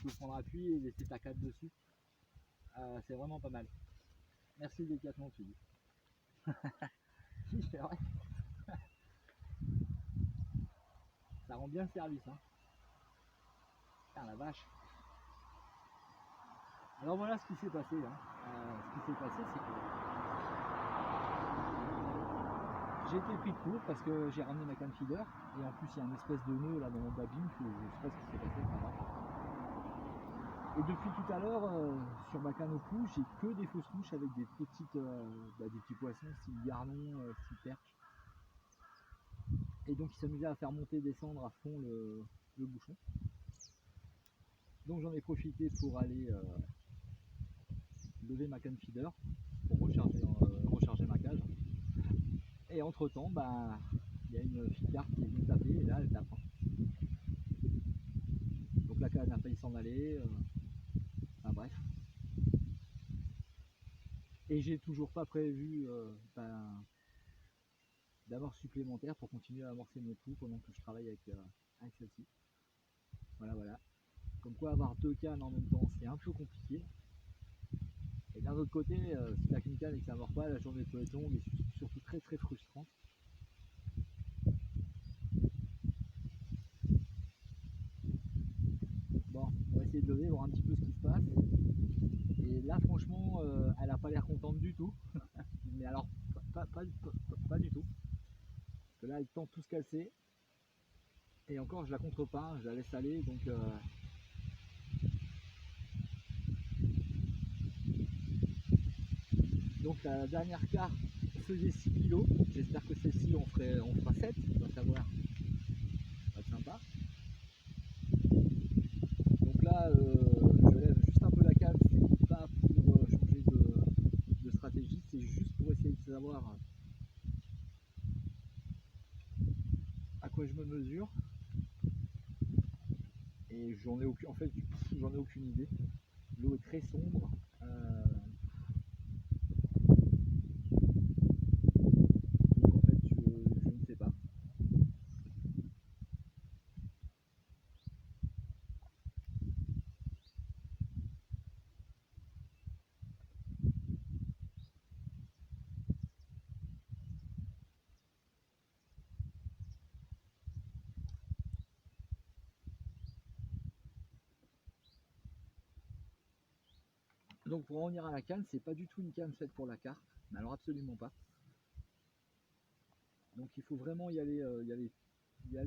peux prendre appui et laisser ta canne dessus. C'est vraiment pas mal. Merci Décathlon, tu dis. Si, c'est vrai. Ça rend bien le service. Hein. Putain, la vache. Alors voilà ce qui s'est passé. Hein. Ce qui s'est passé, c'est que j'ai été pris de court parce que j'ai ramené ma canne feeder et en plus il y a une espèce de nœud là dans mon babine, je sais pas ce qui s'est passé, enfin bref. Et depuis tout à l'heure, sur ma canne au clou, j'ai que des fausses mouches avec des petites, des petits poissons, style gardon, style perche. Et donc ils s'amusaient à faire monter et descendre à fond le bouchon. Donc j'en ai profité pour aller lever ma canne feeder pour recharger ma cage. Et entre temps, il y a une ficard qui est venue taper et là elle tape. Donc la canne a failli s'en aller. Enfin bref. Et j'ai toujours pas prévu d'amorce supplémentaire pour continuer à amorcer mon trou pendant que je travaille avec celle-ci. Voilà. Comme quoi avoir deux cannes en même temps c'est un peu compliqué. Et d'un autre côté, si t'as qu'une canne et que ça ne mord pas, la journée peut être longue et surtout très très frustrante. Bon, on va essayer de lever, voir un petit peu ce qui se passe. Et là franchement, elle a pas l'air contente du tout. Mais alors, pas du tout. Parce que là, elle tente tout ce qu'elle sait. Et encore, je la contre pas, je la laisse aller. Donc la dernière carte faisait 6 kg. J'espère que celle-ci on fera 7, on va savoir. Ça va être sympa. Donc là, je lève juste un peu la canne, c'est pas pour changer de stratégie, c'est juste pour essayer de savoir à quoi je me mesure. Et j'en ai aucune idée. L'eau est très sombre. Donc en fait, je ne sais pas. Donc pour en venir à la canne, c'est pas du tout une canne faite pour la carte, mais alors absolument pas. Donc il faut vraiment y aller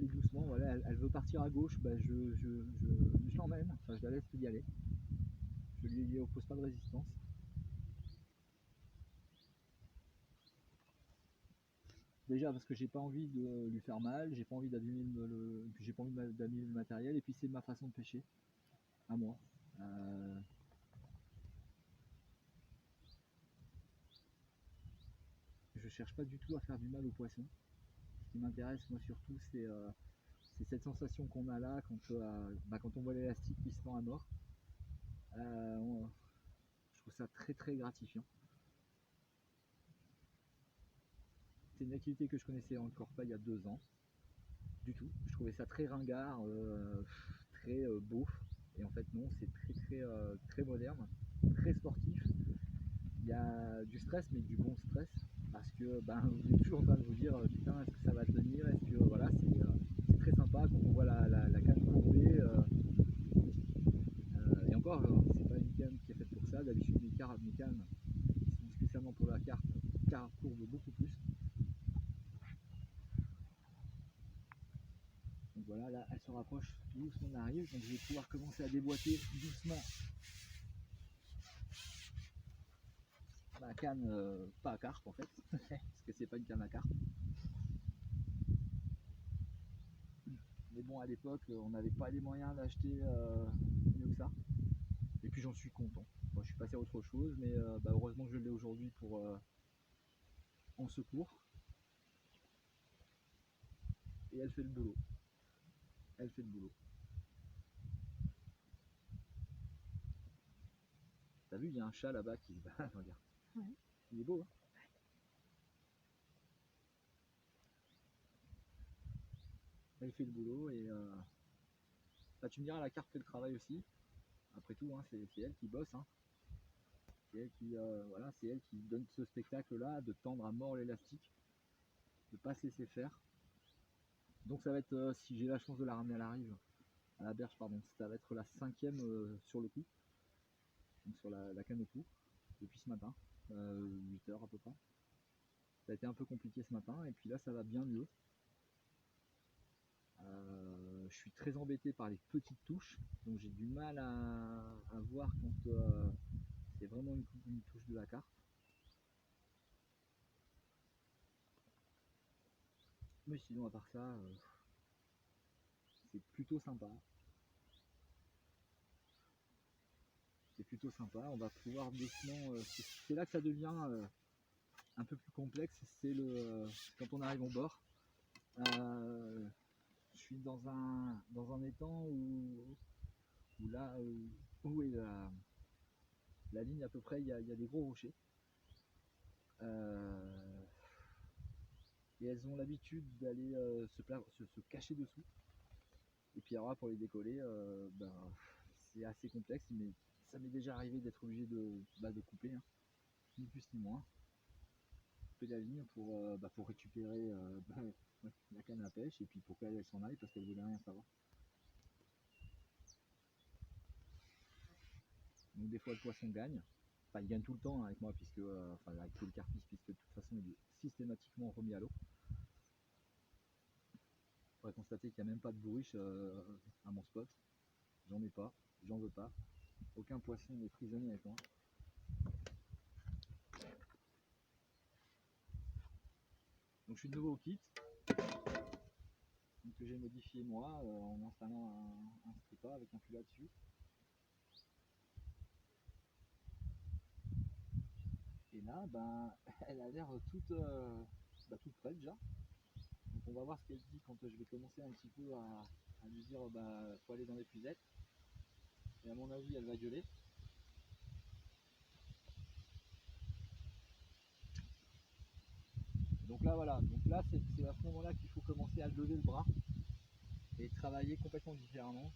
doucement. Voilà, elle veut partir à gauche, je l'emmène, enfin je la laisse y aller. Je lui oppose pas de résistance. Déjà parce que j'ai pas envie de lui faire mal, j'ai pas envie d'abîmer le matériel, et puis c'est ma façon de pêcher, à moi. Je cherche pas du tout à faire du mal aux poissons. Ce qui m'intéresse moi surtout c'est cette sensation qu'on a là quand on voit l'élastique qui se tend à mort. Je trouve ça très très gratifiant. C'est une activité que je connaissais encore pas il y a 2 ans. Du tout. Je trouvais ça très ringard, très beauf. Et en fait non, c'est très moderne, très sportif. Il y a du stress, mais du bon stress. Parce que vous êtes toujours en train de vous dire putain, est-ce que ça va tenir, est-ce que voilà, c'est très sympa quand on voit la canne courbée. Et encore, c'est pas une canne qui est faite pour ça. D'habitude mes cannes qui sont spécialement pour la carte courbent beaucoup plus. Donc voilà, là elle se rapproche doucement, on arrive, donc je vais pouvoir commencer à déboîter doucement ma canne, pas à carpe en fait, parce que c'est pas une canne à carpe. Mais bon, à l'époque, on n'avait pas les moyens d'acheter mieux que ça. Et puis j'en suis content. Bon, je suis passé à autre chose, mais heureusement que je l'ai aujourd'hui pour en secours. Et elle fait le boulot. Elle fait le boulot. T'as vu, il y a un chat là-bas qui se balade, regarde. Ouais. Il est beau, hein. Elle fait le boulot et tu me diras, la carte fait le travail aussi. Après tout, hein, c'est elle qui bosse, hein. C'est elle qui, voilà, c'est elle qui donne ce spectacle-là, de tendre à mort l'élastique, de ne pas se laisser faire. Donc ça va être, si j'ai la chance de la ramener à la berge, pardon, ça va être la 5e sur le coup, donc sur la canne au cou, depuis ce matin, 8 heures à peu près. Ça a été un peu compliqué ce matin, et puis là ça va bien mieux. Je suis très embêté par les petites touches, donc j'ai du mal à voir quand c'est vraiment une touche de la carte. Mais sinon, à part ça, c'est plutôt sympa. C'est plutôt sympa. On va pouvoir doucement. C'est là que ça devient un peu plus complexe. C'est quand on arrive au bord. Je suis dans un étang où là, où est la ligne à peu près, il y a des gros rochers. Et elles ont l'habitude d'aller se cacher dessous. Et puis alors là, pour les décoller, c'est assez complexe, mais ça m'est déjà arrivé d'être obligé de couper, hein, ni plus ni moins. Couper la ligne pour récupérer la canne à pêche et puis pour qu'elle s'en aille parce qu'elle voulait rien savoir. Donc des fois le poisson gagne. Enfin, il gagne tout le temps, hein, avec moi, puisque avec tout le carpis, puisque de toute façon il est systématiquement remis à l'eau. On pourrait constater qu'il n'y a même pas de bourriche à mon spot. J'en ai pas, j'en veux pas. Aucun poisson n'est prisonnier avec moi. Donc je suis de nouveau au kit, que j'ai modifié moi en installant un stripper avec un fût dessus. Et là, elle a l'air toute prête déjà. Donc on va voir ce qu'elle dit quand je vais commencer un petit peu à lui dire faut aller dans les puisettes. Et à mon avis, elle va gueuler. Donc là voilà, donc là c'est à ce moment-là qu'il faut commencer à lever le bras et travailler complètement différemment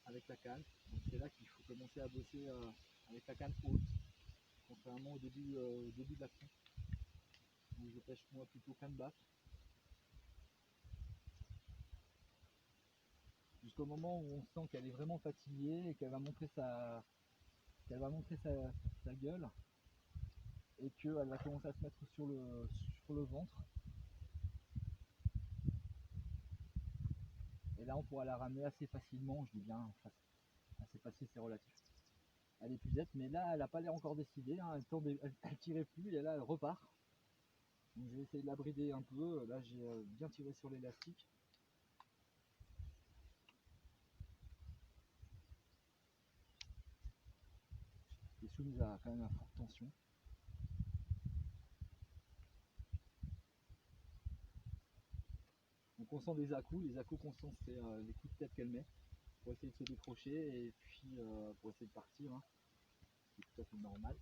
avec la canne. Donc c'est là qu'il faut commencer à bosser avec la canne haute, contrairement au début de l'action. Donc je pêche moi plutôt canne basse. Jusqu'au moment où on sent qu'elle est vraiment fatiguée et qu'elle va montrer sa gueule et qu'elle va commencer à se mettre sur le ventre. Et là on pourra la ramener assez facilement, je dis bien assez facile, c'est relatif. Elle est puisette, mais là elle n'a pas l'air encore décidée, hein. Elle tirait plus et là elle repart. Donc je vais essayer de la brider un peu. Là j'ai bien tiré sur l'élastique. Qui est soumise à quand même à forte tension. Donc on sent des à-coups, les à-coups qu'on sent c'est les coups de tête qu'elle met pour essayer de se décrocher et puis pour essayer de partir, hein. C'est tout à fait normal.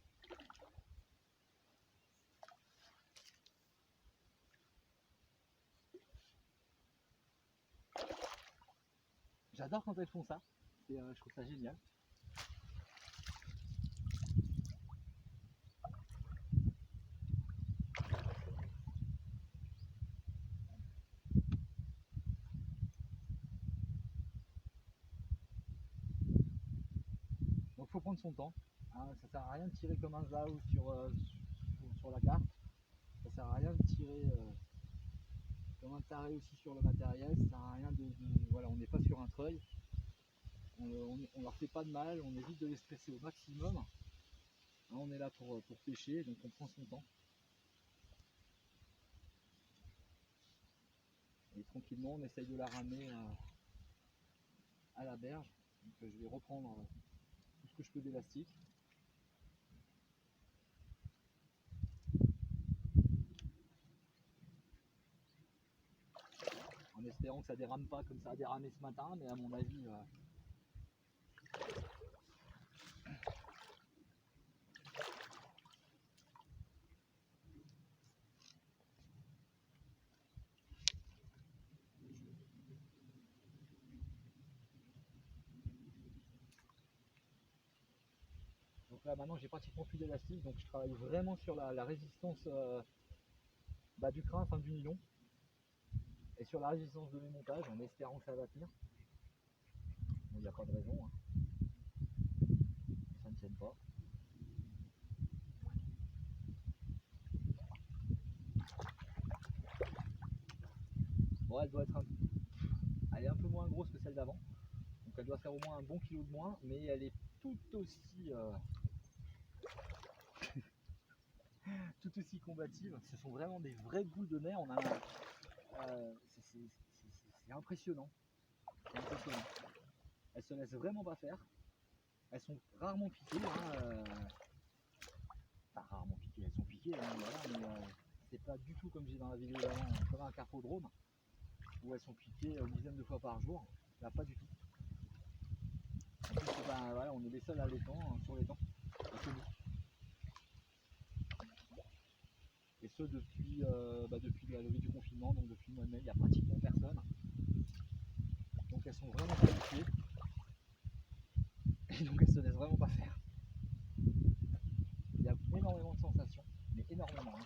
J'adore quand elles font ça, je trouve ça génial. Donc faut prendre son temps, hein. Ça sert à rien de tirer comme un zao sur la carte, ça sert à rien de tirer comme un taré aussi sur le matériel, ça sert à rien voilà, on n'est pas sur un treuil, on leur fait pas de mal, on évite de les stresser au maximum. On est là pour pêcher, donc on prend son temps. Et tranquillement, on essaye de la ramener à la berge. Donc, je vais reprendre tout ce que je peux d'élastique. En espérant que ça dérame pas comme ça a déramé ce matin, mais à mon avis, Donc là maintenant j'ai pratiquement plus d'élastique, donc je travaille vraiment sur la résistance du crin, enfin du nylon, et sur la résistance de mes montages en espérant que ça va tenir. Il n'y a pas de raison, hein. Ça ne tienne pas. Bon, elle doit être elle est un peu moins grosse que celle d'avant, donc elle doit faire au moins un bon kilo de moins, mais elle est tout aussi tout aussi combative. Ce sont vraiment des vraies boules de mer. On a c'est impressionnant. C'est impressionnant. Elles se laissent vraiment pas faire. Elles sont rarement piquées. Enfin, rarement piquées, elles sont piquées, hein, voilà, mais c'est pas du tout comme j'ai dans la vidéo d'avant, comme un carpodrome, où elles sont piquées une dizaine de fois par jour. Là, pas du tout. En plus, voilà, on est les seuls à l'étang, sur l'étang. Et ce depuis la levée du confinement, donc depuis le mois de mai, il n'y a pratiquement personne. Donc elles sont vraiment qualifiées. Et donc elles se laissent vraiment pas faire. Il y a énormément de sensations, mais énormément. Hein.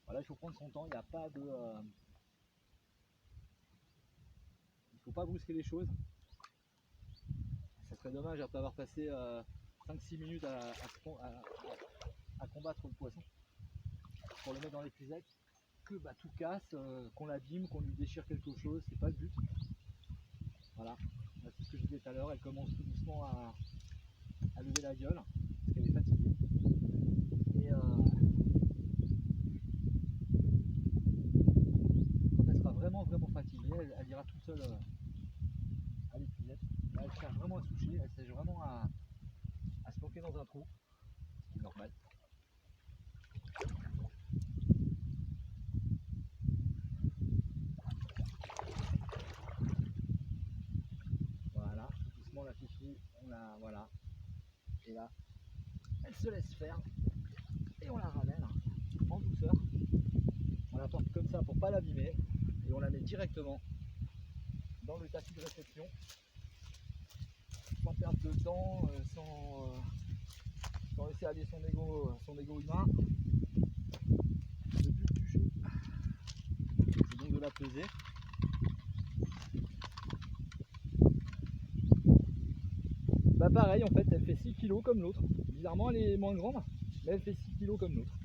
Voilà, il faut prendre son temps, il n'y a pas de. Il ne faut pas brusquer les choses. Ça serait dommage après avoir passé 5-6 minutes à combattre le poisson pour le mettre dans l'épuisette, que tout casse, qu'on l'abîme, qu'on lui déchire quelque chose, c'est pas le but. Voilà, c'est ce que je disais tout à l'heure, elle commence tout doucement à lever la gueule, parce qu'elle est fatiguée. Et quand elle sera vraiment fatiguée, elle ira toute seule à l'épuisette. Là, elle cherche vraiment à soucher, elle cherche vraiment à se bloquer dans un trou, ce qui est normal. Voilà, tout doucement la fifi, voilà. Et là, elle se laisse faire et on la ramène en douceur. On la porte comme ça pour pas l'abîmer et on la met directement dans le tapis de réception sans perdre de temps, sans laisser aller son ego humain. Le but du jeu, c'est donc de la peser. Pareil, en fait, elle fait 6 kg comme l'autre. Bizarrement, elle est moins grande, mais elle fait 6 kg comme l'autre.